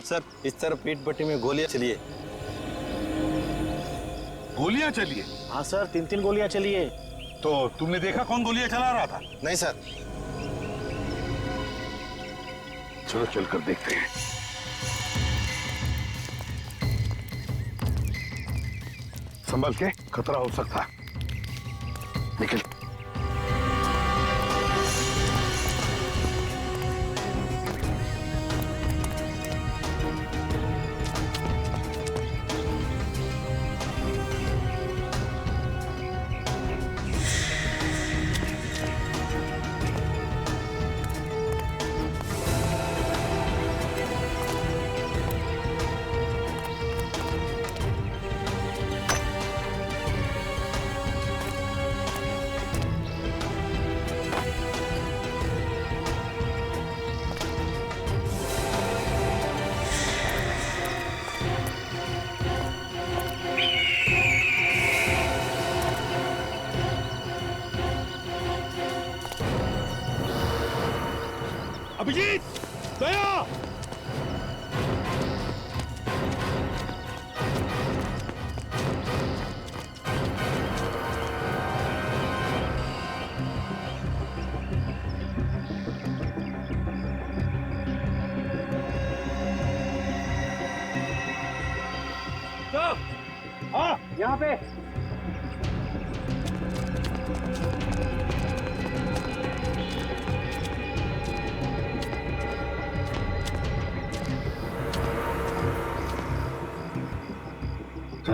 Sir इस तरफ पीठ पट्टी में गोलियां चली है। गोलियां चली है? हाँ सर, 3-3 गोलियां चली है। तो तुमने देखा कौन गोलियां चला रहा था? नहीं सर। चलो चलकर देखते हैं। संभल के, खतरा हो सकता। निकल। अभिजीत, दया! हाँ, यहाँ पे।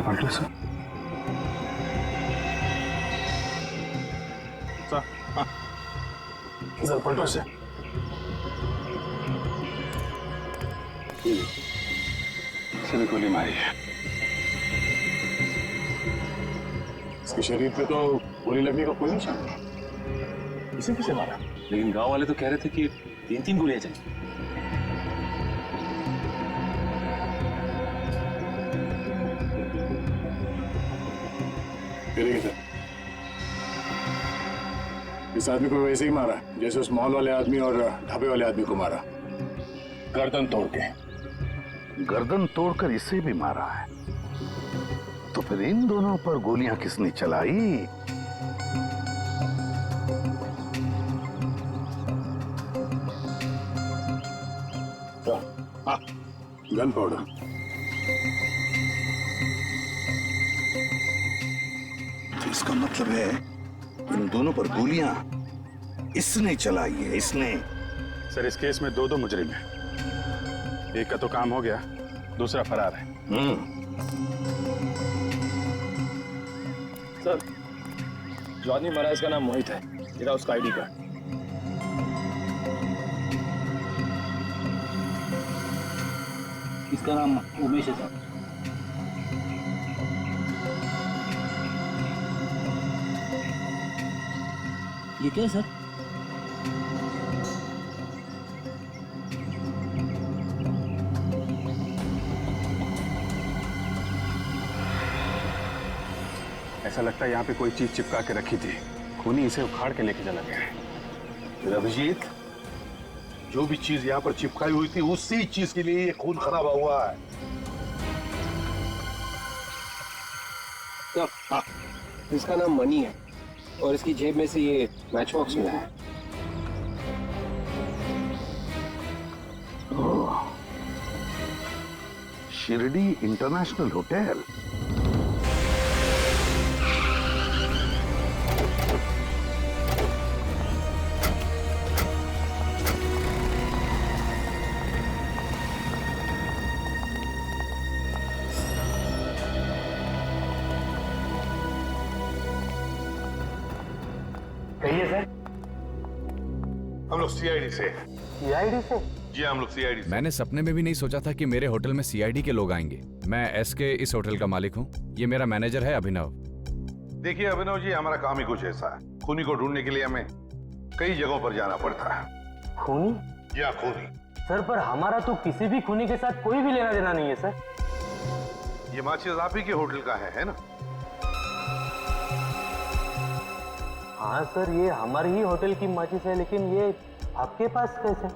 पलटो सर। सर पलटो से। सभी गोली मारी है। इसके शरीर पे तो गोली लगने का कोई निशान नहीं। इसे किसे मारा? लेकिन गांव वाले तो कह रहे थे कि 3-3 गोलियां चली। इस आदमी को वैसे ही मारा जैसे उस मॉल वाले आदमी और ढाबे वाले आदमी को मारा, गर्दन तोड़ के। गर्दन तोड़कर इसे भी मारा है, तो फिर इन दोनों पर गोलियां किसने चलाई? Gun powder. तो इसका मतलब है इन दोनों पर गोलियां इसने चलाई है, इसने। सर इस केस में 2 मुजरिम हैं। एक का तो काम हो गया, दूसरा फरार है। सर, जो आदमी मरा इसका नाम मोहित है। मेरा उसका आईडी कार्ड। इसका नाम उमेश है सर। ये क्या है सर? ऐसा लगता है यहाँ पे कोई चीज चिपका के रखी थी। खूनी इसे उखाड़ के लेके चला गया है। फिर अभिजीत, जो भी चीज यहाँ पर चिपकाई हुई थी उसी चीज के लिए ये खून खराबा हुआ है। हाँ, इसका नाम मनी है और इसकी जेब में से ये मैच बॉक्स मिला है। Shirdi international hotel. कहिए सर। हम लोग सीआईडी से। सीआईडी से? जी हम लोग सीआईडी से। मैंने सपने में भी नहीं सोचा था कि मेरे होटल में सीआईडी के लोग आएंगे। मैं एसके इस होटल का मालिक हूँ। ये मेरा मैनेजर है अभिनव। देखिए अभिनव जी, हमारा काम ही कुछ ऐसा है। खूनी को ढूंढने के लिए हमें कई जगहों पर जाना पड़ता है। खूनी? या खूनी। सर पर हमारा तो किसी भी खूनी के साथ कोई भी लेना देना नहीं है सर। ये माचिस आप ही के होटल का है ना? हाँ सर, ये हमारे ही होटल की माचिस है, लेकिन ये आपके पास कैसे?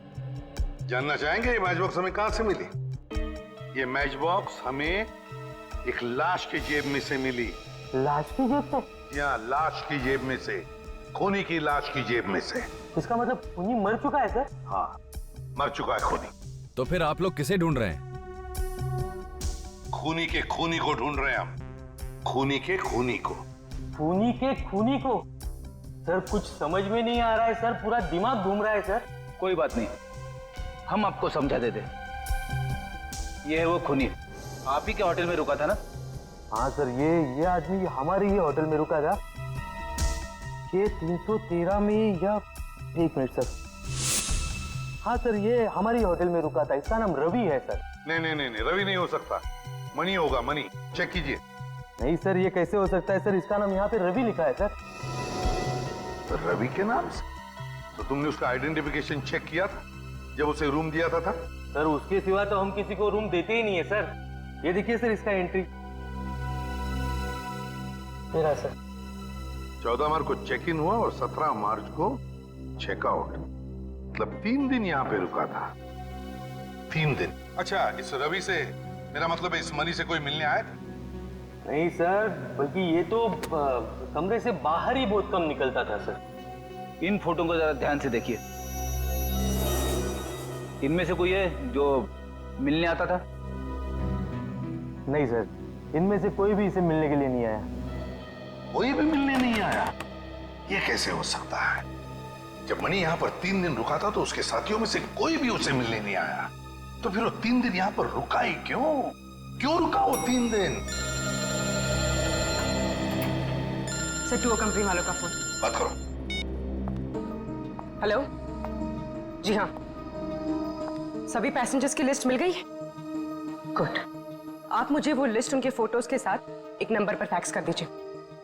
जानना चाहेंगे ये मैच बॉक्स हमें कहाँ से मिली? ये मैच बॉक्स हमें एक लाश की जेब में से मिली। लाश की जेब से? यहाँ लाश की जेब में से, खूनी की लाश की जेब में से। इसका मतलब खूनी मर चुका है सर? हाँ, मर चुका है खूनी। तो फिर आप लोग किसे ढूंढ रहे हैं? खूनी के खूनी को ढूंढ रहे हैं हम, खूनी के खूनी को। खूनी के खूनी को? सर कुछ समझ में नहीं आ रहा है सर, पूरा दिमाग घूम रहा है सर। कोई बात नहीं, हम आपको समझा देते। ये है वो खूनी, आप ही के होटल में रुका था ना? हाँ सर, ये आदमी हमारे ही होटल में रुका था। ये 313 में या 1 मिनट सर। हाँ सर, ये हमारी होटल में रुका था। इसका नाम रवि है सर। नहीं, रवि नहीं हो सकता, मणि होगा, मणि। चेक कीजिए। नहीं सर, ये कैसे हो सकता है सर? इसका नाम यहाँ पे रवि लिखा है सर। रवि के नाम से? तो तुमने उसका आइडेंटिफिकेशन चेक किया था जब उसे रूम दिया था? सर उसके सिवा तो हम किसी को रूम देते ही नहीं है सर। ये देखिए सर, इसका एंट्री मेरा सर। 14 मार्च को चेक इन हुआ और 17 मार्च को चेकआउट। मतलब 3 दिन यहाँ पे रुका था। 3 दिन। अच्छा, इस रवि से, मेरा मतलब है इस मनी से कोई मिलने आया था? नहीं सर, बल्कि ये तो कमरे से बाहर ही बहुत कम निकलता था सर। इन फोटो को जरा ध्यान से देखिए। इनमें से कोई है जो मिलने आता था? नहीं सर, इनमें से कोई भी इसे मिलने के लिए नहीं आया। कोई भी मिलने नहीं आया? ये कैसे हो सकता है? जब मणि यहाँ पर 3 दिन रुका था तो उसके साथियों में से कोई भी उसे मिलने नहीं आया। तो फिर वो 3 दिन यहाँ पर रुका ही क्यों? क्यों रुका वो 3 दिन? सर, टूर कंपनी वालों का फोन। बात करो। हेलो। जी हाँ, सभी पैसेंजर्स की लिस्ट मिल गई? गुड। आप मुझे वो लिस्ट उनके फोटोज के साथ एक नंबर पर फैक्स कर दीजिए।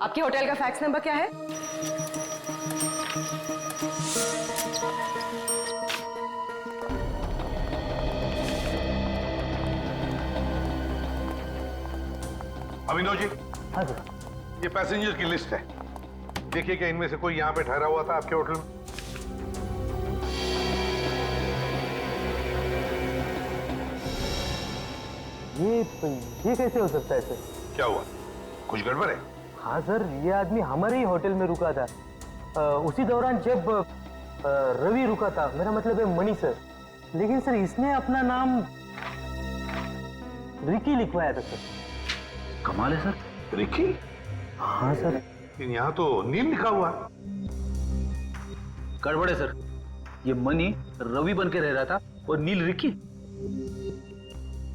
आपके होटल का फैक्स नंबर क्या है? अभिनव जी, हाँ सर। ये पैसेंजर की लिस्ट है। देखिए क्या इनमें से कोई यहाँ पे ठहरा हुआ था आपके होटल में? ये कैसे हो सकता है सर? क्या हुआ? कुछ गड़बड़ है? हाँ सर, ये आदमी हमारे ही होटल में रुका था। उसी दौरान जब रवि रुका था, मेरा मतलब है मणि सर। लेकिन सर इसने अपना नाम रिकी लिखवाया था सर। कमाल है सर। रिकी? हाँ सर। लेकिन यहाँ तो नील लिखा हुआ है। गड़बड़ है सर, ये मनी रवि बन के रह रहा था और नील रिकी।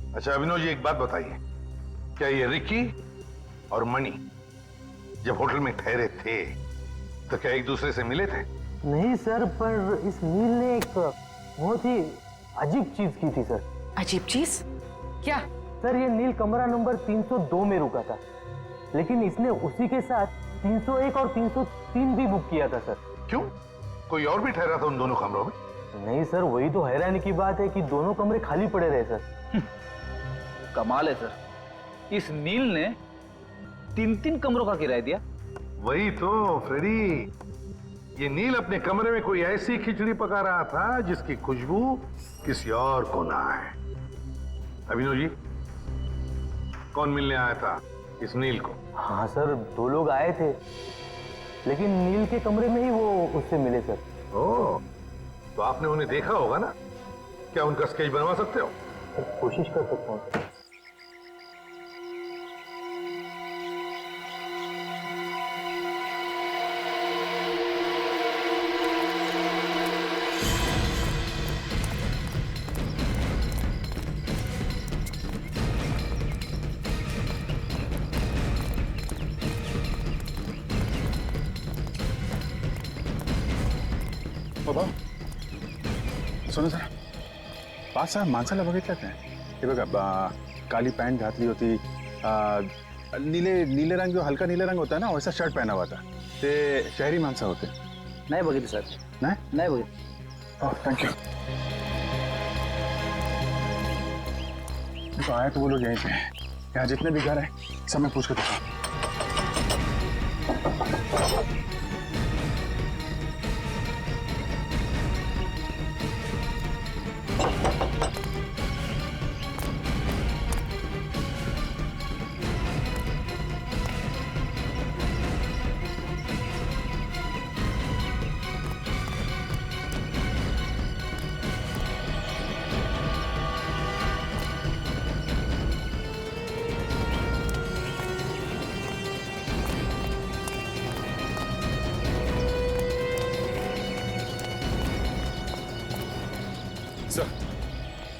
अच्छा अभिनव जी, एक बात बताइए, क्या ये रिकी और मणि जब होटल में ठहरे थे तो क्या एक दूसरे से मिले थे? नहीं सर, पर इस नील ने एक बहुत ही अजीब चीज की थी सर। अजीब चीज? क्या? सर ये नील कमरा नंबर 302 में रुका था, लेकिन इसने उसी के साथ 301 और 303 भी बुक किया था सर। क्यों? कोई और भी ठहरा था उन दोनों कमरों में? नहीं सर, वही तो हैरानी की बात है कि दोनों कमरे खाली पड़े रहे सर। कमाल है सर, इस नील ने 3 कमरों का किराया दिया। वही तो फ्रेडी, ये नील अपने कमरे में कोई ऐसी खिचड़ी पका रहा था जिसकी खुशबू किसी और को ना आए। अभिनव जी, कौन मिलने आया था इस नील को? हाँ सर, 2 लोग आए थे, लेकिन नील के कमरे में ही वो उससे मिले सर। ओह, तो आपने उन्हें देखा होगा ना? क्या उनका स्केच बनवा सकते हो? कोशिश कर सकता हूँ सर। बाबा सुनो जरा, पाच सहा माणसाला बघितलं काय? हे बघा, काली पैंट घातली होती, नीले रंग, जो हल्का नीले रंग होता है ना, वैसा शर्ट पहना हुआ था। ते शहरी माणसं होते। नहीं बघितलं सर। नहीं बघितलं। Oh thank you. तो आए तो वो लोग यहीं पे हैं। यहाँ जितने भी घर हैं सब मैं पूछ के देखा।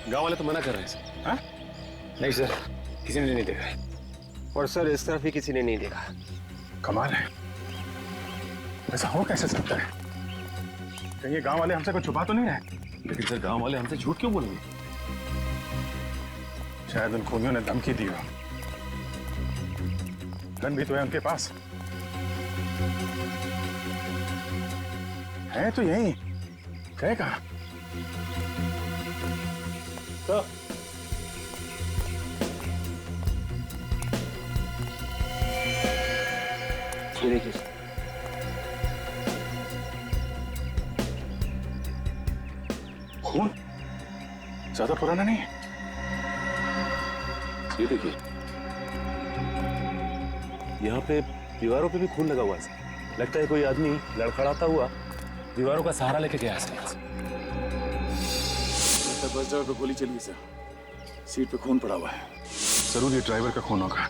गांव वाले तो मना कर रहे हैं सर। हाँ? नहीं सर, किसी ने नहीं देखा। और सर इस तरफ भी किसी ने नहीं देखा। कमाल है, ऐसा हो कैसे सकता है? कहीं ये गांव वाले हमसे कुछ छुपा तो नहीं रहे? लेकिन सर गांव वाले हमसे झूठ क्यों बोलेंगे? शायद उन खूनियों ने धमकी दी हो। गन भी तो है उनके पास। है तो यही, गए कहाँ? तो ये देखिए सर। खून ज्यादा पुराना नहीं है। ये देखिए, यहाँ पे दीवारों पे भी खून लगा हुआ है सर। लगता है कोई आदमी लड़खड़ाता हुआ दीवारों का सहारा लेके गया है सर। बस ड्राइवर पे गोली चली सर, सीट पे खून पड़ा हुआ है। जरूर ये ड्राइवर का खून होगा,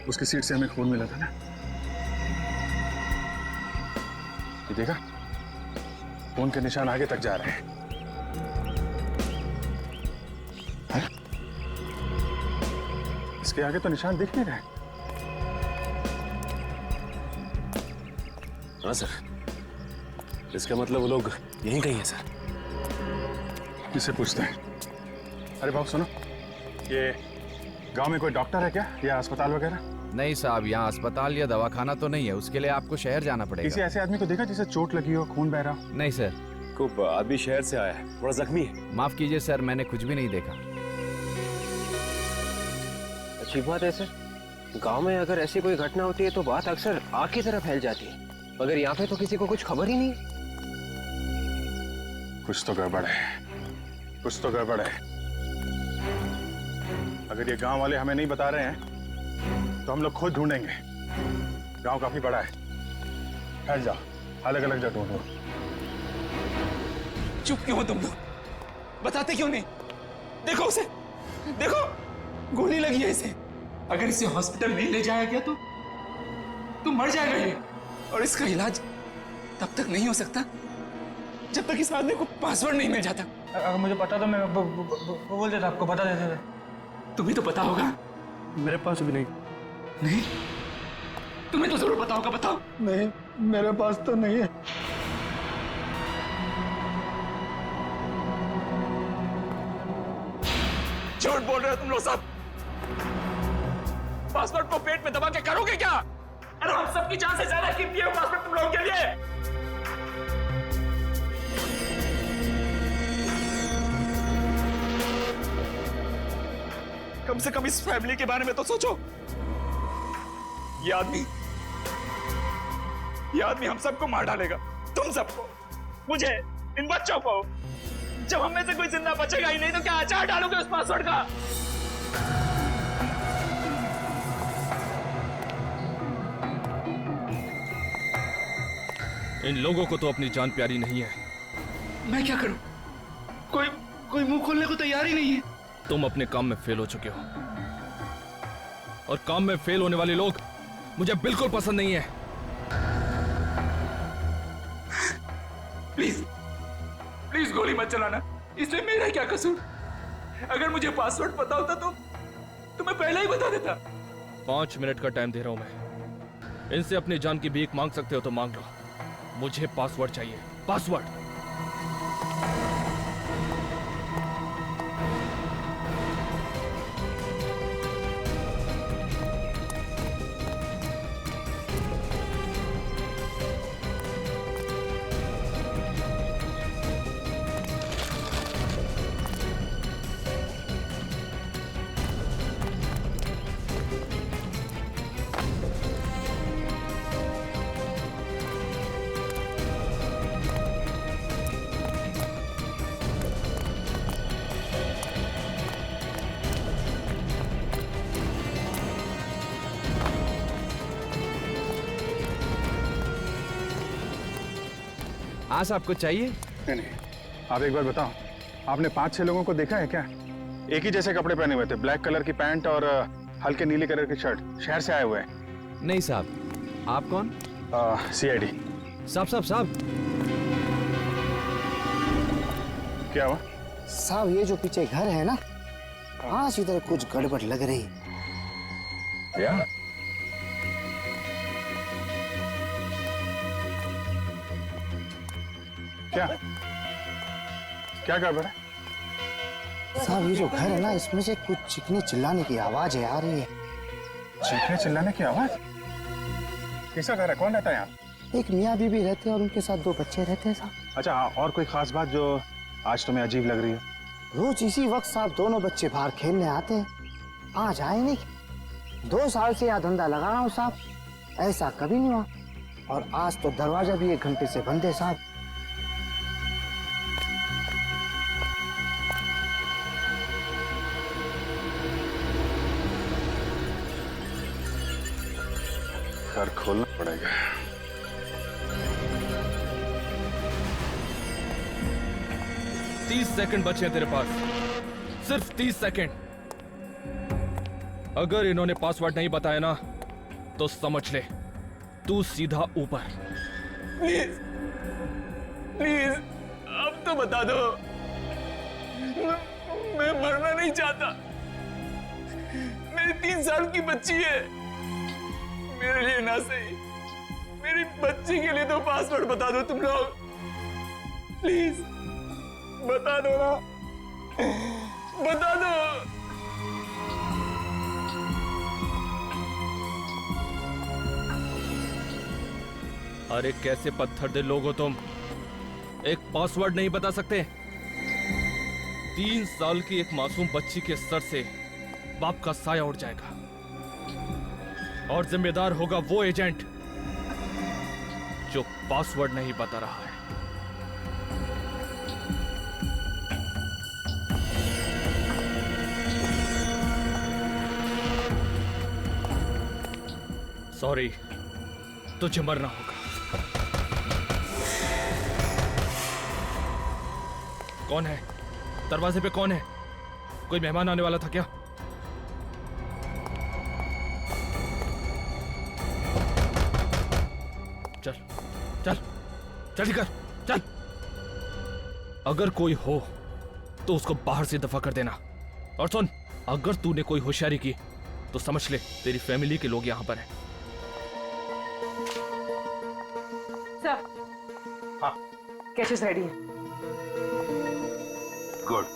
उसकी सीट से हमें खून मिला था ना। ये देखा, खून के निशान आगे तक जा रहे हैं। इसके आगे तो निशान दिख नहीं रहे। हाँ सर, इसका मतलब वो लोग यहीं कहीं हैं सर। इससे पूछते हैं। अरे बाबू सुनो, ये गांव में कोई डॉक्टर है क्या, या अस्पताल वगैरह? नहीं साहब, यहाँ अस्पताल या दवाखाना तो नहीं है, उसके लिए आपको शहर जाना किसी पड़ेगा। ऐसे आदमी को देखा जिसे चोट लगी हो, खून बह रहा हो? नहीं सर। को आदमी शहर से आया है, थोड़ा जख्मी है। माफ कीजिए सर, मैंने कुछ भी नहीं देखा। अच्छी बात है सर, गांव में अगर ऐसी कोई घटना होती है तो बात अक्सर आग की तरफ फैल जाती है, मगर यहाँ पे तो किसी को कुछ खबर ही नहीं है। कुछ तो गड़बड़ है, कुछ तो गड़बड़ है। अगर ये गांव वाले हमें नहीं बता रहे हैं तो हम लोग खुद ढूंढेंगे। गांव काफी बड़ा है, फैल जाओ, अलग अलग जगह ढूंढो। चुप क्यों हो तुम लोग? बताते क्यों नहीं? देखो उसे, देखो गोली लगी है इसे। अगर इसे हॉस्पिटल नहीं ले जाया गया तो मर जाएगा ये, और इसका इलाज तब तक नहीं हो सकता जब तक इस आदमी को पासवर्ड नहीं मिल जाता। अगर मुझे पता तो मैं बोल देता, आपको बता देते। तुम्हें तो पता होगा। मेरे पास भी नहीं। नहीं, तुम्हें तो जरूर पता होगा। बताओ। नहीं, मेरे पास तो नहीं है। झूठ बोल रहे हो तुम लोग सब। पासवर्ड को पेट में दबा के करोगे क्या? अरे हम सबकी जान से ज्यादा कीमती है पासवर्ड तुम लोगों के लिए। कम से कम इस फैमिली के बारे में तो सोचो। ये आदमी हम सबको मार डालेगा, तुम सबको, मुझे, इन बच्चों को। जब हम में से कोई जिंदा बचेगा ही नहीं तो क्या अचार डालोगे उस पासवर्ड का? इन लोगों को तो अपनी जान प्यारी नहीं है। मैं क्या करूं? कोई मुंह खोलने को तैयार ही नहीं है। तुम अपने काम में फेल हो चुके हो, और काम में फेल होने वाले लोग मुझे बिल्कुल पसंद नहीं है। प्लीज गोली मत चलाना, इसमें मेरा क्या कसूर? अगर मुझे पासवर्ड पता होता तो मैं पहले ही बता देता। 5 मिनट का टाइम दे रहा हूं मैं। इनसे अपनी जान की भीख मांग सकते हो तो मांग लो। मुझे पासवर्ड चाहिए, पासवर्ड। हाँ साहब, कुछ चाहिए? नहीं, आप एक बार बताओ, आपने 5-6 लोगों को देखा है क्या? एक ही जैसे कपड़े पहने हुए थे, ब्लैक कलर की पैंट और हल्के नीले कलर की शर्ट, शहर से आए हुए हैं। नहीं साहब। आप कौन? CID। साहब। क्या हुआ? साहब ये जो पीछे घर है ना, आज इधर कुछ गड़बड़ लग रही। क्या? क्या क्या गड़बड़ है? साहब ये जो घर है ना, इसमें से कुछ चीखने चिल्लाने की आवाज आ रही है। चीखने चिल्लाने की आवाज? किसका घर है? कौन रहता है यहाँ? एक मियाँ बीबी रहते हैं और उनके साथ 2 बच्चे रहते हैं साहब। अच्छा हाँ, और कोई खास बात जो आज तुम्हें अजीब लग रही है? रोज इसी वक्त साहब दोनों बच्चे बाहर खेलने आते हैं, आज आए नहीं। 2 साल से यहाँ धंधा लगा रहा हूँ साहब, ऐसा कभी नहीं हुआ। और आज तो दरवाजा भी 1 घंटे से बंद है साहब। घर खोलना पड़ेगा। तीस सेकंड बचे हैं तेरे पास, सिर्फ 30 सेकंड। अगर इन्होंने पासवर्ड नहीं बताया ना तो समझ ले तू सीधा ऊपर। प्लीज प्लीज अब तो बता दो, मैं मरना नहीं चाहता। मेरी 3 साल की बच्ची है, मेरे लिए ना सही मेरी बच्ची के लिए तो पासवर्ड बता दो तुम लोग, प्लीज बता दो ना, बता दो। अरे कैसे पत्थर दिल लोग हो तुम, एक पासवर्ड नहीं बता सकते? 3 साल की एक मासूम बच्ची के सर से बाप का साया उड़ जाएगा और जिम्मेदार होगा वो एजेंट जो पासवर्ड नहीं बता रहा है। सॉरी, तुझे मरना होगा। कौन है? दरवाजे पे कौन है? कोई मेहमान आने वाला था क्या? चल चल जल्दी कर, चल। अगर कोई हो तो उसको बाहर से दफा कर देना। और सुन, अगर तूने कोई होशियारी की तो समझ ले तेरी फैमिली के लोग यहां पर हैं। सर, हाँ कैशेस रेडी है। गुड।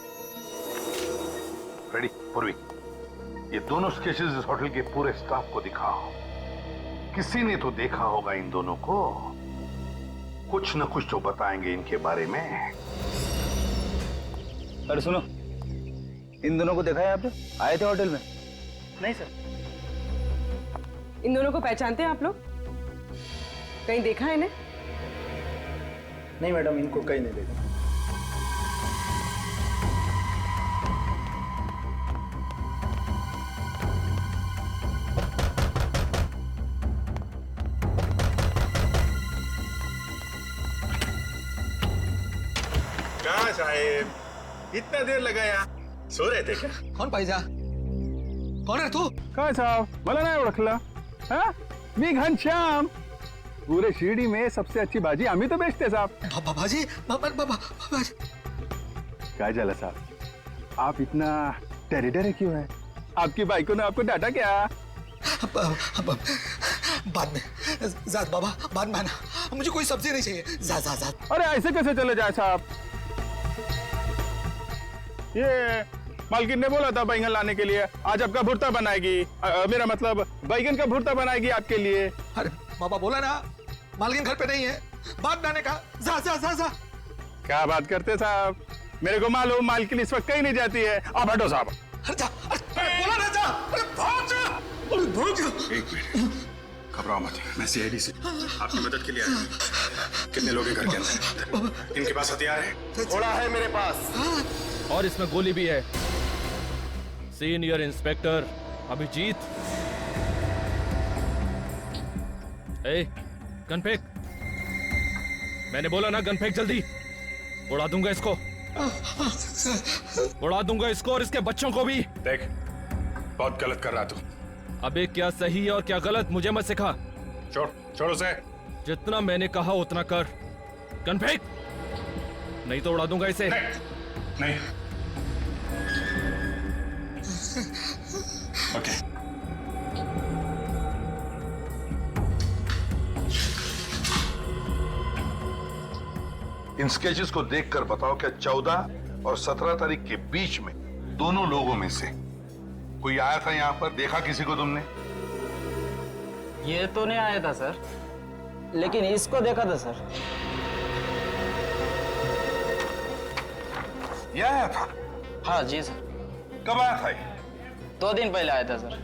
रेडी पूर्वी, ये दोनों स्केचेस इस होटल के पूरे स्टाफ को दिखाओ। किसी ने तो देखा होगा इन दोनों को, कुछ न कुछ तो बताएंगे इनके बारे में। अरे सुनो, इन दोनों को देखा है आपने? आए थे होटल में? नहीं सर। इन दोनों को पहचानते हैं आप लोग? कहीं देखा है इन्हें? नहीं मैडम, इनको कहीं नहीं देखा। क्या साहेब, इतना देर लगाया? सो रहे थे क्या? कौन पाईजा? कौन है तू? काय साहब, मला नाही ओळखलं? हाँ? मी घनश्याम। पूरे शिरडी में सबसे अच्छी भाजी आम्ही तो बेचते साहब। भाजी? काय झालं साहब, आप इतना डरे डरे क्यों हैं? आपकी बाइको ने आपको डांटा क्या? बाद में जात बाबा, बाद में आना, मुझे कोई सब्जी नहीं चाहिए। जा। अरे ऐसे कैसे चले जाए साहब? ये मालकिन ने बोला था बैंगन लाने के लिए, आज आपका भुर्ता बनाएगी। मेरा मतलब बैंगन का भुर्ता बनाएगी आपके लिए। अरे बाबा बोला ना, मालकिन घर पे नहीं है, बाद में आने का। जा। क्या बात करते साहब, मेरे को मालूम मालकिन इस वक्त कहीं नहीं जाती है। आप हटो साहब। अरे जा, अरे बोला ना जा, अरे भाग जा। एक मिनट, घबराओ मत, मैं सीआईडी से आपकी मदद के लिए आया हूं। कितने लोग हैं घर के अंदर? इनके पास हथियार है? घोड़ा है मेरे पास, और इसमें गोली भी है। Senior inspector Abhijit. गन फेंक। मैंने बोला ना गन फेंक जल्दी, उड़ा दूंगा इसको। उड़ा दूंगा इसको और इसके बच्चों को भी। देख, बहुत गलत कर रहा तू। अबे क्या सही है और क्या गलत मुझे मत सिखा। छोड़ उसे। जितना मैंने कहा उतना कर। गन फेंक, नहीं तो उड़ा दूंगा इसे। नहीं, ओके। इन स्केचेस को देखकर बताओ क्या 14 और 17 तारीख के बीच में दोनों लोगों में से कोई आया था यहाँ पर? देखा किसी को तुमने? ये तो नहीं आया था सर, लेकिन इसको देखा था सर। ये आया था? हाँ जी सर। कब आया था ये? 2 दिन पहले आया था सर।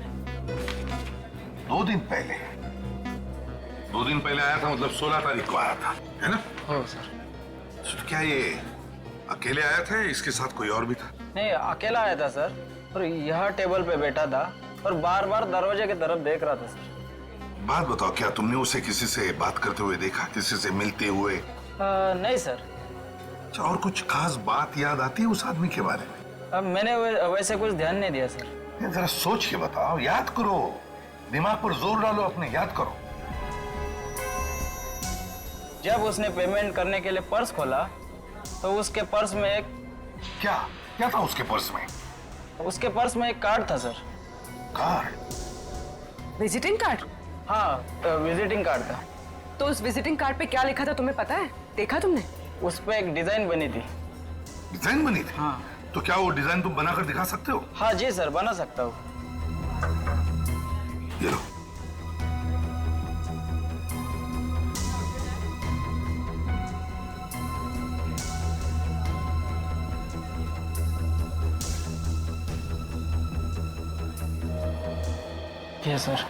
2 दिन पहले? 2 दिन पहले आया था मतलब 16 तारीख को आया था, है ना? हो सर। तो क्या ये अकेले आया था या इसके साथ कोई और भी था? नहीं, अकेला आया था सर, और यह टेबल पे बैठा था और बार बार दरवाजे की तरफ देख रहा था सर। बात बताओ, क्या तुमने उसे किसी से बात करते हुए देखा, किसी से मिलते हुए? नहीं सर। अच्छा, और कुछ खास बात याद आती है उस आदमी के बारे में? अब मैंने वैसे कुछ ध्यान नहीं दिया सर। जरा सोच के बताओ, याद करो, दिमाग पर जोर डालो अपने, याद करो। जब उसने पेमेंट करने के लिए पर्स खोला तो उसके पर्स में एक क्या था उसके पर्स में? उसके पर्स में एक कार्ड था सर। कार्ड? Visiting card? हाँ, विजिटिंग कार्ड था। तो उस विजिटिंग कार्ड पे क्या लिखा था तुम्हें पता है? देखा तुमने? उस पे एक डिजाइन बनी थी। डिजाइन बनी थी? हाँ। तो क्या वो डिजाइन तुम बनाकर दिखा सकते हो? हाँ जी सर, बना सकता हूँ। ये लो। ये सर।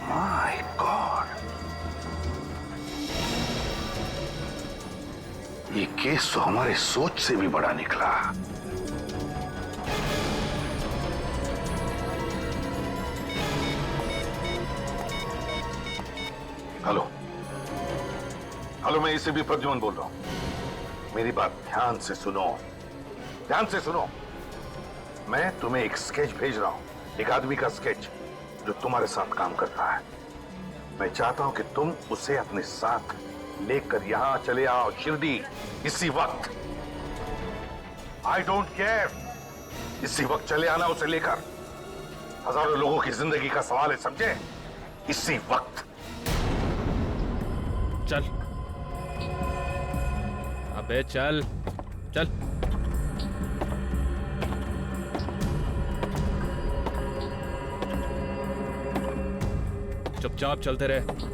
माय गॉड, ये केस तो हमारे सोच से भी बड़ा निकला। हेलो हेलो, मैं इसे भी प्रद्युमन बोल रहा हूं। मेरी बात ध्यान से सुनो, ध्यान से सुनो। मैं तुम्हें एक स्केच भेज रहा हूं, एक आदमी का स्केच जो तुम्हारे साथ काम करता है। मैं चाहता हूं कि तुम उसे अपने साथ लेकर यहां चले आओ, शिरडी, इसी वक्त। आई डोंट केयर, इसी वक्त चले आना उसे लेकर। हजारों लोगों की जिंदगी का सवाल है, समझे? इसी वक्त। चल अबे चल चल। चुपचाप चलते रहे।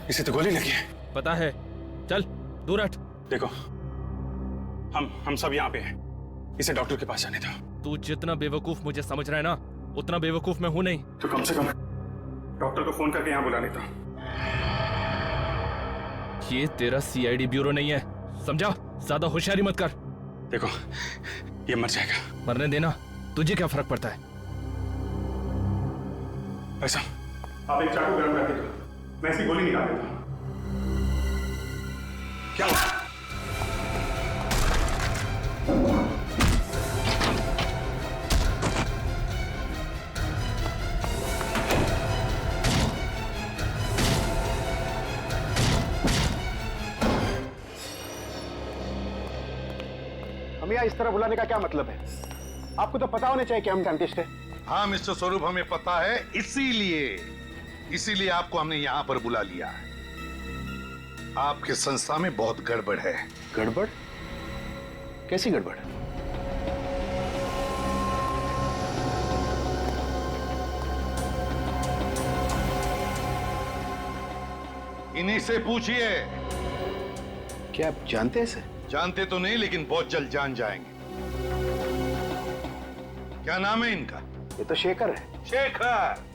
इसे तो गोली लगी है। पता है, चल दूर हट। देखो, हम सब यहाँ पे हैं। इसे डॉक्टर के पास जाने दो। तू जितना बेवकूफ मुझे समझ रहा है ना, उतना बेवकूफ मैं हूं नहीं। तो कम से कम डॉक्टर को फोन करके यहाँ बुला लेता। ये तेरा सीआईडी ब्यूरो नहीं है, समझा? ज्यादा होशियारी मत कर। देखो, ये मर जाएगा। मरने देना, तुझे क्या फर्क पड़ता है? ऐसा, आप एक चाकू गर्म करके दो, मैं इसकी गोली निकाल देता हूँ। क्या हुआ? हम यहाँ इस तरह बुलाने का क्या मतलब है? आपको तो पता होना चाहिए कि हम डेंटिस्ट हैं। हाँ मिस्टर स्वरूप, हमें पता है, इसीलिए आपको हमने यहाँ पर बुला लिया है। आपके संस्था में बहुत गड़बड़ है। गड़बड़? कैसी गड़बड़? इन्हीं से पूछिए। क्या आप जानते हैं इसे? जानते तो नहीं, लेकिन बहुत जल्द जान जाएंगे। क्या नाम है इनका? ये तो शेखर है। शेखर?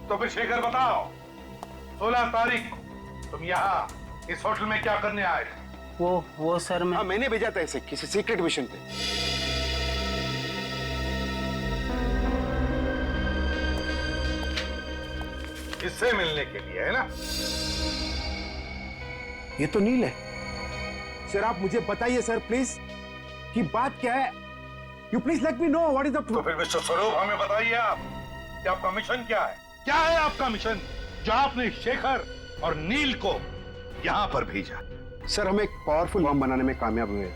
तो फिर शेखर बताओ, 16 तारीख को तुम यहाँ इस होटल में क्या करने आए थे? वो सर मैं... हाँ, मैंने भेजा था इसे किसी सीक्रेट मिशन पे। इससे मिलने के लिए, है ना? ये तो नील है। सर आप मुझे बताइए सर प्लीज कि बात क्या है। You please let me know what is the तो फिर मिस्टर स्वरूप हमें बताइए आप कि आपका मिशन क्या है? क्या है आपका मिशन जो आपने शेखर और नील को यहाँ पर भेजा? सर हम एक पावरफुल बम बनाने में कामयाब हुए।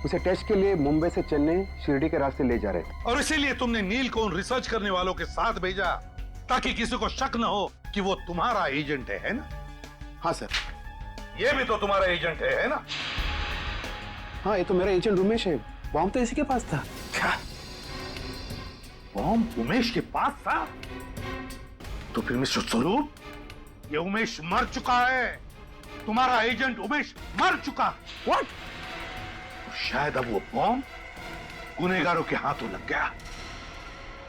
उसे टेस्ट के लिए मुंबई से चेन्नई शिरडी के रास्ते ले जा रहे। और इसीलिए तुमने नील को उन रिसर्च करने वालों के साथ भेजा ताकि किसी को शक न हो कि वो तुम्हारा एजेंट है ना? हाँ सर। ये भी तो तुम्हारा एजेंट है ना? हाँ ये तो मेरा एजेंट उमेश है। बॉम्ब तो इसी के पास था। क्या बॉम्ब उमेश के पास था? तो फिर मिस्टर स्वरूप ये उमेश मर चुका है। तुम्हारा एजेंट उमेश मर चुका। व्हाट? तो शायद अब वो बॉम्ब गुनहगारों के हाथों लग गया।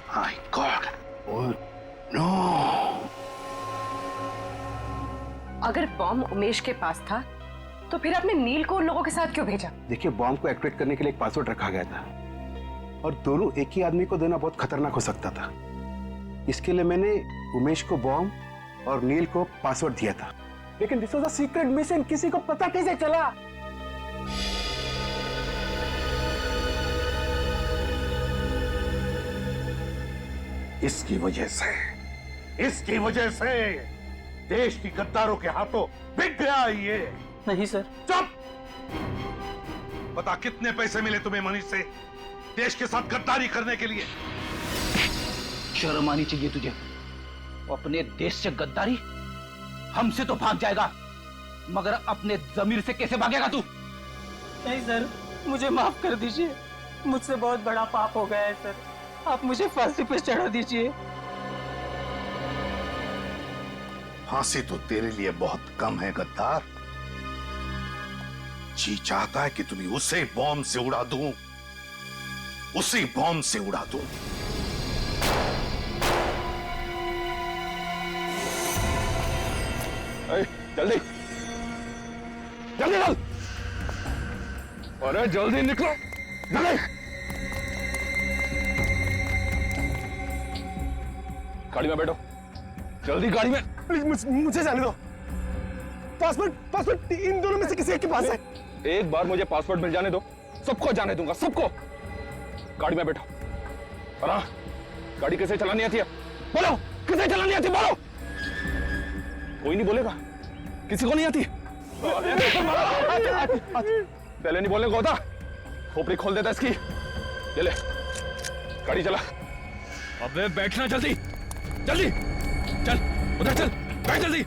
My god. Oh no. अगर बॉम्ब उमेश के पास था तो फिर आपने नील को उन लोगों के साथ क्यों भेजा? देखिए बॉम्ब को एक्टिवेट करने के लिए एक पासवर्ड रखा गया था और दोनों एक ही आदमी को देना बहुत खतरनाक हो सकता था। इसके लिए मैंने उमेश को बॉम्ब और नील को पासवर्ड दिया था। लेकिन this was a secret mission, किसी को पता कैसे चला? इसकी वजह से देश की गद्दारों के हाथों बिक गया ये। नहीं सर। चुप! पता कितने पैसे मिले तुम्हें मनीष से देश के साथ गद्दारी करने के लिए? शर्म आनी चाहिए तुझे। अपने देश से गद्दारी? हमसे तो भाग जाएगा मगर अपने जमीर से कैसे भागेगा तू? नहीं सर, मुझे माफ कर दीजिए। मुझसे बहुत बड़ा पाप हो गया है सर। आप मुझे फांसी पे चढ़ा दीजिए। फांसी तो तेरे लिए बहुत कम है गद्दार। जी चाहता है कि तुम्हें उसे बॉम्ब से उड़ा दूं, उसी बॉम्ब से उड़ा दूं। जल्दी जल्दी चल। अरे जल्दी निकलो जल्दी। गाड़ी में बैठो, जल्दी गाड़ी में। प्लीज मुझे जाने दो। पासपोर्ट इन दोनों में से किसी एक के पास है। एक बार मुझे पासपोर्ट मिल जाने दो, सबको जाने दूंगा, सबको। गाड़ी में बैठो। और हाँ, गाड़ी कैसे चलानी आती है बोलो? कैसे चलानी आती है बोलो? कोई नहीं बोलेगा? किसी को नहीं आती? पहले नहीं बोलने को होता? खोपड़ी खोल देता इसकी। ये ले गाड़ी चला। अबे बैठना जल्दी जल्दी। चल उधर चल, बैठ जल्दी।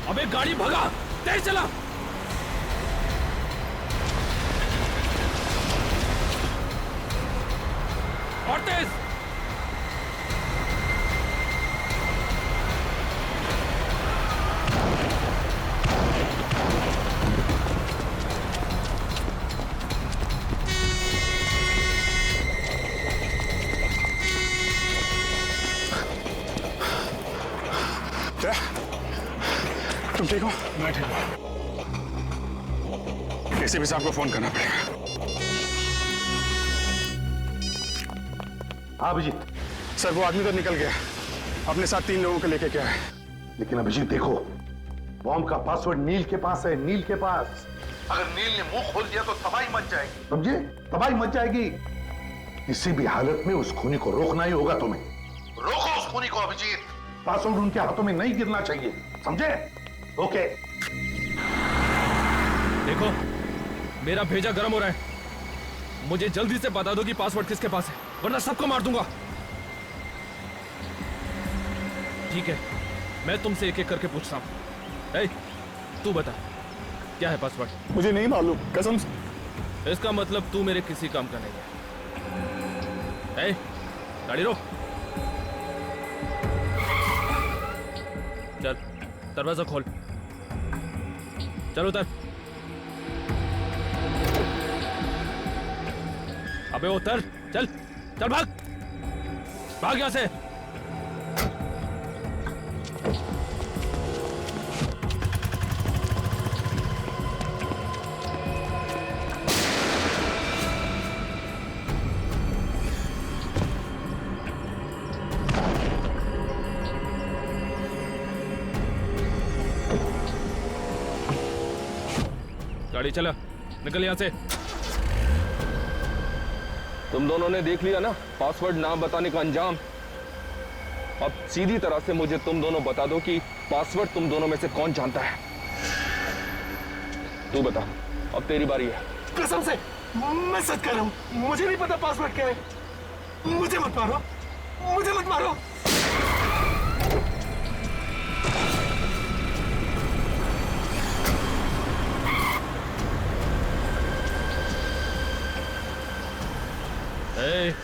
अबे गाड़ी भगा, तेज चला। और तेज। तुम ठीक हो? मैं ठीक हूँ। एसीपी साहब को फोन करना पड़ेगा। हाँ अभिजीत। सर वो आदमी तो निकल गया, अपने साथ 3 लोगों को लेके क्या है। लेकिन अभिजीत देखो, बॉम्ब का पासवर्ड नील के पास है, नील के पास। अगर नील ने मुंह खोल दिया तो तबाही मच जाएगी, समझे? तबाही मच जाएगी। किसी भी हालत में उस खूनी को रोकना ही होगा तुम्हें। रोको उस खूनी को अभिजीत। पासवर्ड उनके हाथों में नहीं गिरना चाहिए, समझे? ओके। देखो मेरा भेजा गर्म हो रहा है, मुझे जल्दी से बता दो कि पासवर्ड किसके पास है, वरना सबको मार दूंगा। ठीक है, मैं तुमसे एक एक करके पूछता हूं। तू बता, क्या है पासवर्ड? मुझे नहीं मालूम कसम से। इसका मतलब तू मेरे किसी काम का नहीं है। गाड़ी रोक। चल दरवाजा खोल। चल उतर। अबे उतर, चल चल, भाग भाग यहां से। गाड़ी चला, निकल यहां से। तुम दोनों ने देख लिया ना पासवर्ड ना बताने का अंजाम। अब सीधी तरह से मुझे तुम दोनों बता दो कि पासवर्ड तुम दोनों में से कौन जानता है। तू बता, अब तेरी बारी है। कसम से मैं सच कह रहा हूं, मुझे नहीं पता पासवर्ड क्या है। मुझे मत मारो, मुझे मत मारो। ए,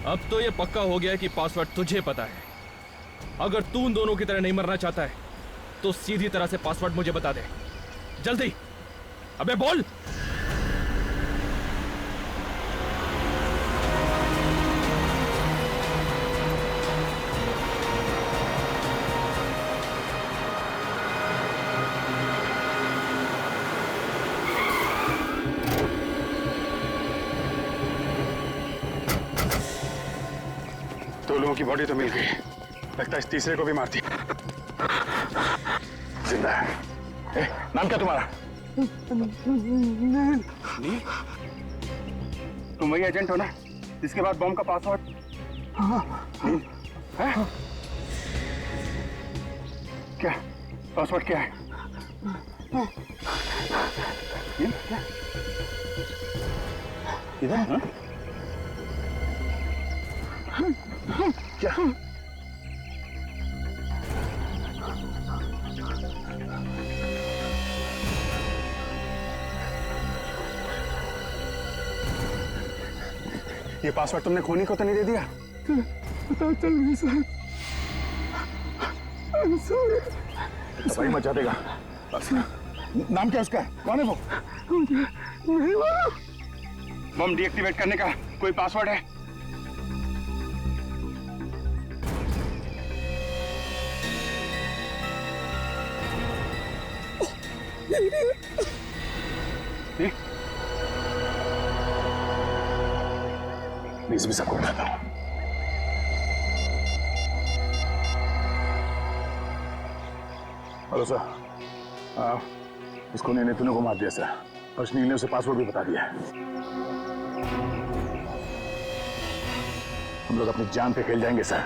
अब तो ये पक्का हो गया है कि पासवर्ड तुझे पता है। अगर तू उन दोनों की तरह नहीं मरना चाहता है तो सीधी तरह से पासवर्ड मुझे बता दे, जल्दी। अबे बोल। दो लोगों की बॉडी तो मिल गई, लगता है इस तीसरे को भी मार दिया। जिंदा है। नाम क्या तुम्हारा? नील? तुम वही एजेंट हो ना जिसके बाद बॉम्ब का पासवर्ड? नील? है? क्या पासवर्ड क्या है? नील? इधर? हाँ? क्या? ये पासवर्ड तुमने खोनी को तो नहीं दे दिया? पता चल नहीं सर। सही मचा देगा। नाम क्या उसका? कौन है वो? नहीं मालूम। बम डीएक्टिवेट करने का कोई पासवर्ड है? प्लीज भी सबको बताता हूं। हेलो सर, इसको ने तूने को मार दिया सर, और नील ने उसे पासवर्ड भी बता दिया है। हम लोग अपनी जान पे खेल जाएंगे सर,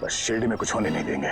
बस शिरडी में कुछ होने नहीं देंगे।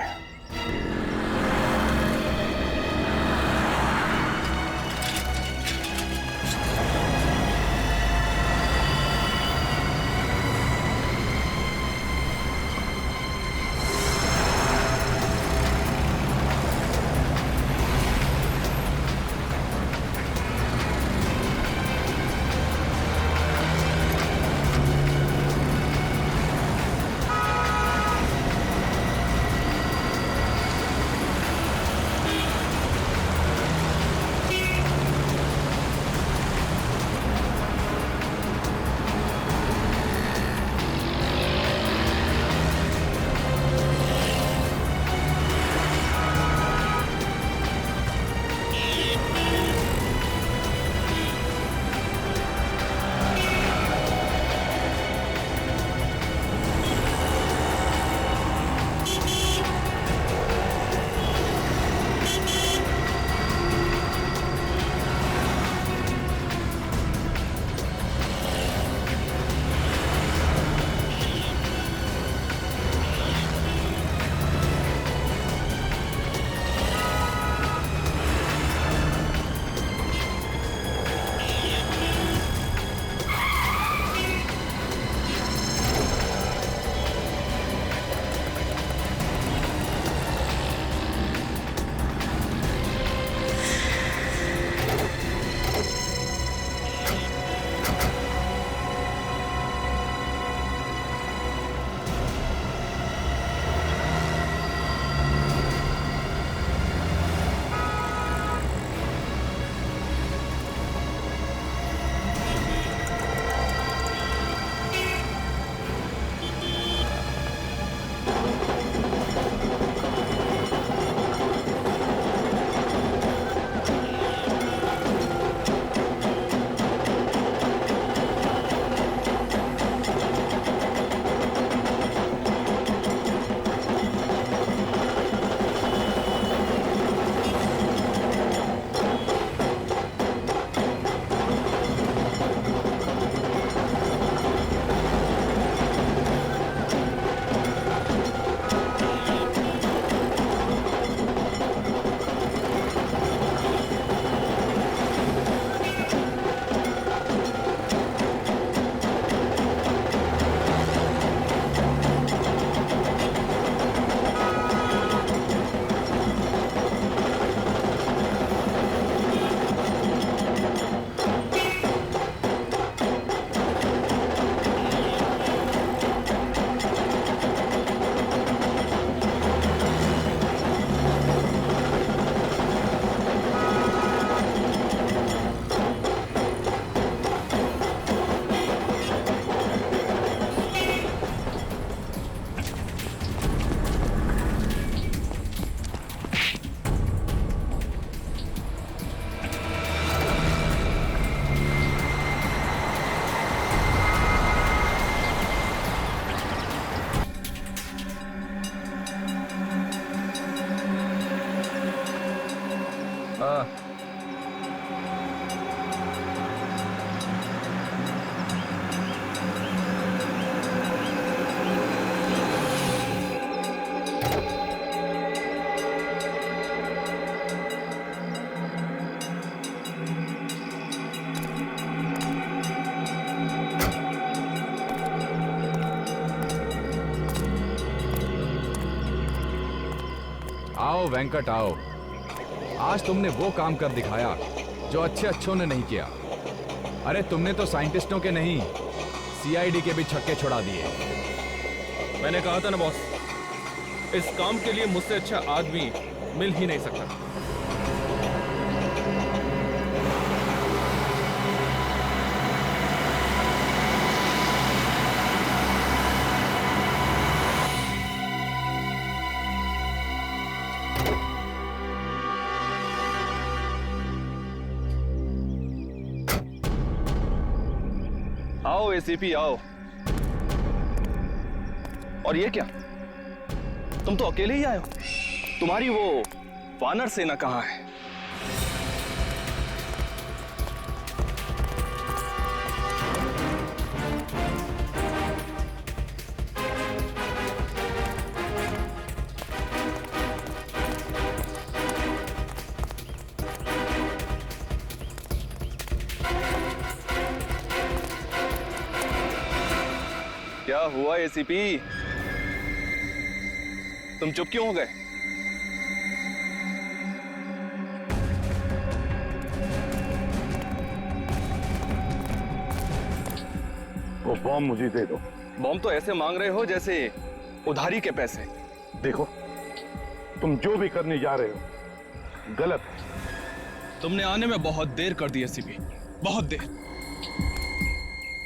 हाँ। आओ वेंकट आओ। आज तुमने वो काम कर दिखाया जो अच्छों ने नहीं किया। अरे तुमने तो साइंटिस्टों के नहीं, सीआईडी के भी छक्के छुड़ा दिए। मैंने कहा था ना बॉस, इस काम के लिए मुझसे अच्छा आदमी मिल ही नहीं सकता। आओ एसीपी आओ। और ये क्या, तुम तो अकेले ही आए हो? तुम्हारी वो वानर सेना कहाँ है? क्या हुआ एसीपी, तुम चुप क्यों हो गए? वो बॉम्ब मुझे दे दो। बॉम्ब तो ऐसे मांग रहे हो जैसे उधारी के पैसे। देखो, तुम जो भी करने जा रहे हो गलत है। तुमने आने में बहुत देर कर दी एसीपी, बहुत देर।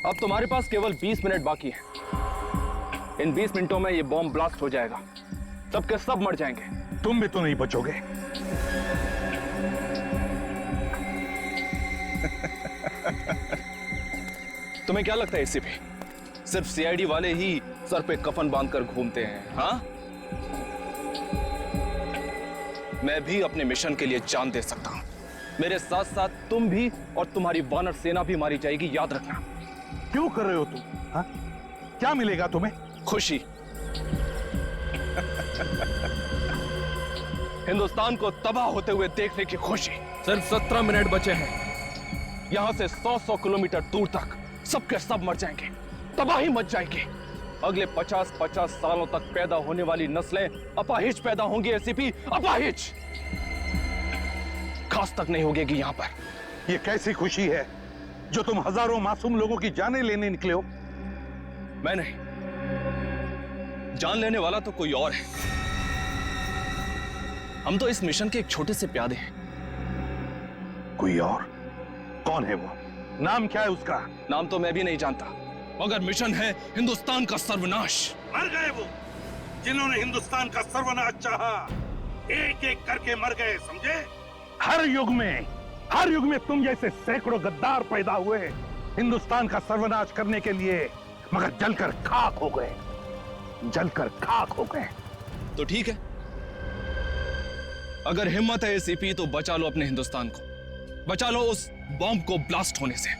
अब तुम्हारे पास केवल 20 मिनट बाकी है। इन 20 मिनटों में ये बॉम्ब ब्लास्ट हो जाएगा, सबके सब मर जाएंगे। तुम भी तो नहीं बचोगे। तुम्हें क्या लगता है एसीपी, सिर्फ सीआईडी वाले ही सर पे कफन बांधकर घूमते हैं? हाँ, मैं भी अपने मिशन के लिए जान दे सकता हूं। मेरे साथ साथ तुम भी और तुम्हारी वानर सेना भी मारी जाएगी, याद रखना। क्यों कर रहे हो तुम? हाँ? क्या मिलेगा तुम्हें? खुशी। हिंदुस्तान को तबाह होते हुए देखने की खुशी। सिर्फ 17 मिनट बचे हैं। यहां से 100 किलोमीटर दूर तक सबके सब मर जाएंगे, तबाही मच जाएगी। अगले 50 सालों तक पैदा होने वाली नस्लें अपाहिज पैदा होंगी एसीपी, अपाहिज। खास तक नहीं होगी यहां पर। ये कैसी खुशी है जो तुम हजारों मासूम लोगों की जानें लेने निकले हो? मैं नहीं, जान लेने वाला तो कोई और है। हम तो इस मिशन के एक छोटे से प्यादे हैं। कोई और? कौन है वो? नाम क्या है उसका? नाम तो मैं भी नहीं जानता, मगर मिशन है हिंदुस्तान का सर्वनाश। मर गए वो जिन्होंने हिंदुस्तान का सर्वनाश चाहा, एक एक करके मर गए, समझे? हर युग में तुम जैसे सैकड़ों गद्दार पैदा हुए हिंदुस्तान का सर्वनाश करने के लिए, मगर जलकर खाक हो गए, जलकर खाक हो गए। तो ठीक है, अगर हिम्मत है एसीपी तो बचा लो अपने हिंदुस्तान को, बचा लो उस बॉम्ब को ब्लास्ट होने से।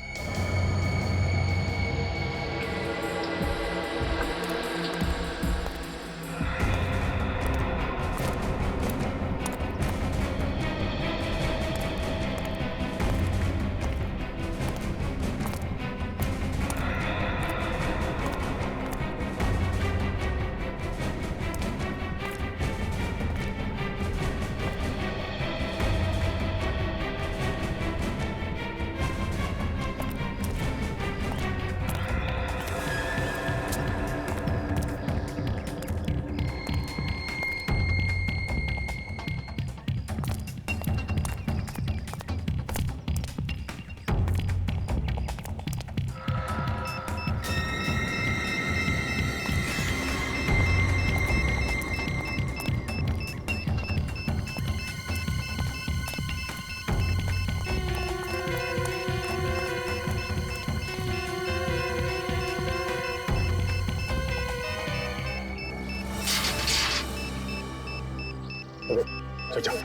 चल।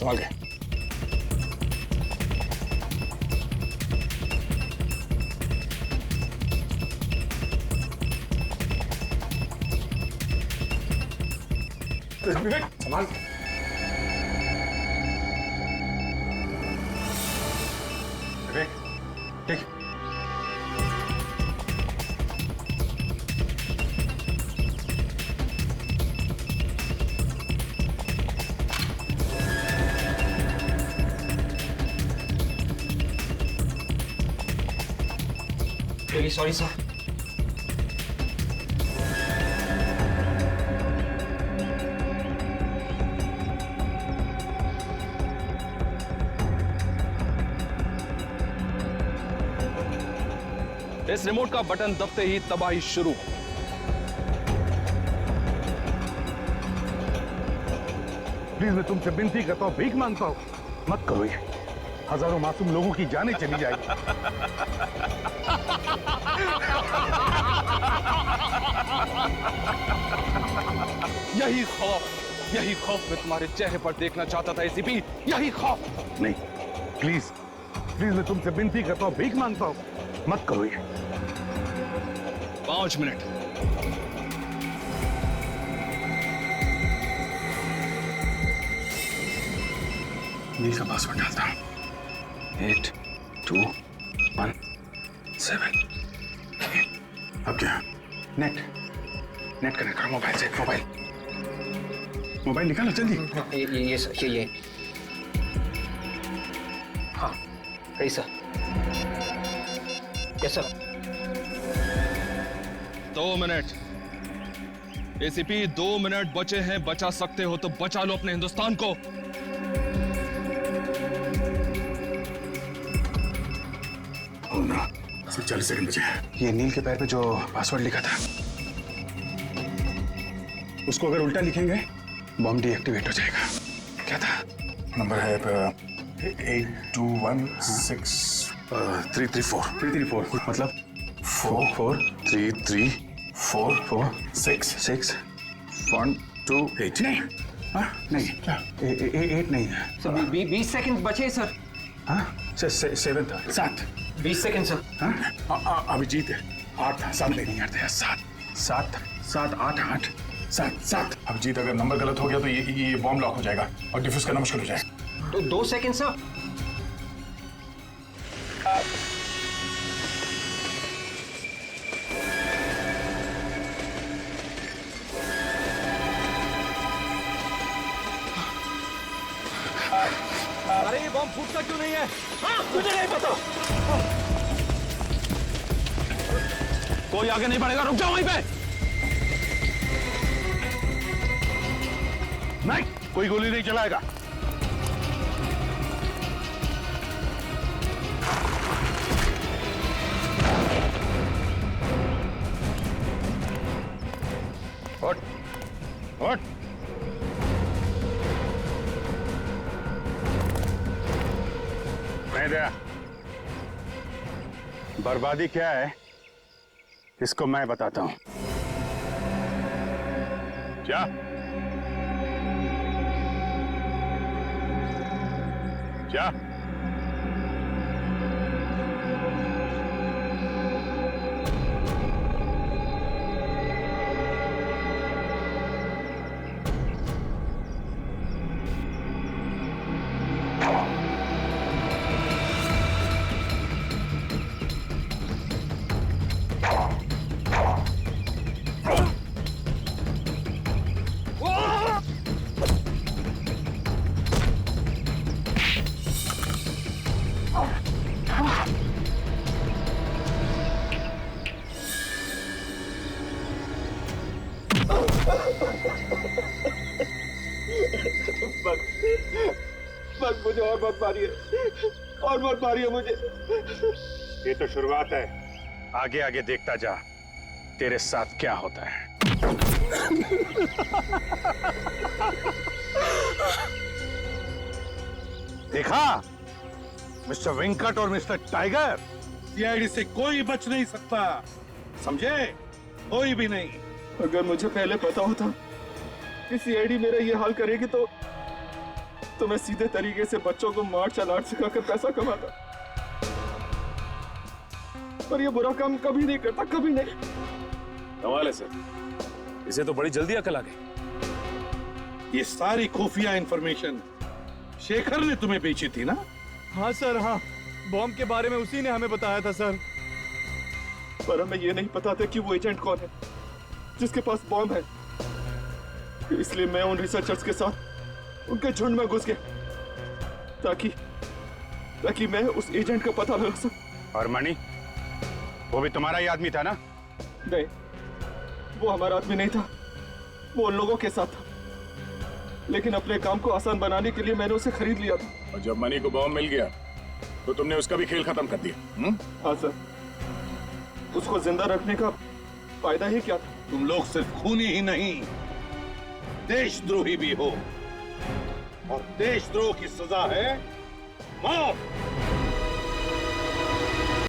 संभाल के। विवेक संभाल के। विवेक ठीक। Really sorry, sir. इस रिमोट का बटन दबते ही तबाही शुरू। प्लीज मैं तुमसे विनती करता हूँ, भीख मांगता हूँ, मत करो ये। हजारों मासूम लोगों की जानें चली जाएगी। यही खौफ मैं तुम्हारे चेहरे पर देखना चाहता था एसीपी, यही खौफ। नहीं, प्लीज प्लीज मैं तुमसे विनती करता हूँ, भीख मांगता हूँ, मत करो ये। 5 मिनट। नील का पासवर्ड डालता हूँ। 8 2 1 7। अब क्या? नेट कनेक्ट करो मोबाइल से। मोबाइल निकालो जल्दी। ये सर, ये हाँ सही sir. Yes sir. 2 minute ACP, 2 minute बचे हैं। बचा सकते हो तो बचा लो अपने हिंदुस्तान को। सिर्फ 40 सेकंड बचे हैं। ये नील के पैर पे जो पासवर्ड लिखा था, उसको अगर उल्टा लिखेंगे बॉम्ब डीएक्टिवेट हो जाएगा। क्या था? नंबर है 8216 मतलब 4433446 128। नहीं हाँ नहीं, 8 नहीं है सर। 20 सेकंड बचे सर। हाँ 7 था। 7 20 सेकंड सर। हाँ अभिजीत है। 8 था। 7 नहीं यार था। 7 8 अभिजीत, अगर नंबर गलत हो गया तो ये बॉम्ब लॉक हो जाएगा और डिफ्यूज करना मुश्किल हो जाएगा। तो 2 सेकंड सर। अरे ये बॉम्ब फूटता क्यों नहीं है? हाँ, मुझे नहीं पता। कोई आगे नहीं बढ़ेगा, रुक जाओ वहीं पे। नहीं, कोई गोली नहीं चलाएगा। उठ। नहीं दया, बर्बादी क्या है इसको मैं बताता हूं। क्या क्या बस मुझे और मत मारिए, और मत मारिए मुझे। ये तो शुरुआत है, आगे आगे देखता जा तेरे साथ क्या होता है। देखा मिस्टर वेंकट और मिस्टर टाइगर, सीआईडी से कोई बच नहीं सकता, समझे? कोई भी नहीं। अगर मुझे पहले पता होता कि सीआईडी मेरा ये हाल करेगी तो तो मैं सीधे तरीके से बच्चों को मार्शल आर्ट सिखाकर पैसा कमाता, पर ये बुरा काम कभी नहीं करता, कभी नहीं। कमाल है सर, इसे तो बड़ी जल्दी अकल आ गई। ये सारी खुफिया इंफॉर्मेशन शेखर ने तुम्हें बेची थी ना? हाँ सर, हाँ, बॉम्ब के बारे में उसी ने हमें बताया था सर। पर हमें ये नहीं पता था कि वो एजेंट कौन है जिसके पास बॉम्ब है, इसलिए मैं उन रिसर्चर्स के साथ उनके झुंड में घुस गया ताकि मैं उस एजेंट का पता लगा सकूं। और मणि, वो भी तुम्हारा ही आदमी था ना? नहीं, वो हमारा आदमी नहीं था, वो उन लोगों के साथ था, लेकिन अपने काम को आसान बनाने के लिए मैंने उसे खरीद लिया था। और जब मणि को बॉम्ब मिल गया तो तुमने उसका भी खेल खत्म कर दिया। हाँ सर, उसको जिंदा रखने का फायदा ही क्या था? तुम लोग सिर्फ खूनी ही नहीं, देशद्रोही भी हो, और देशद्रोह की सजा है मौत।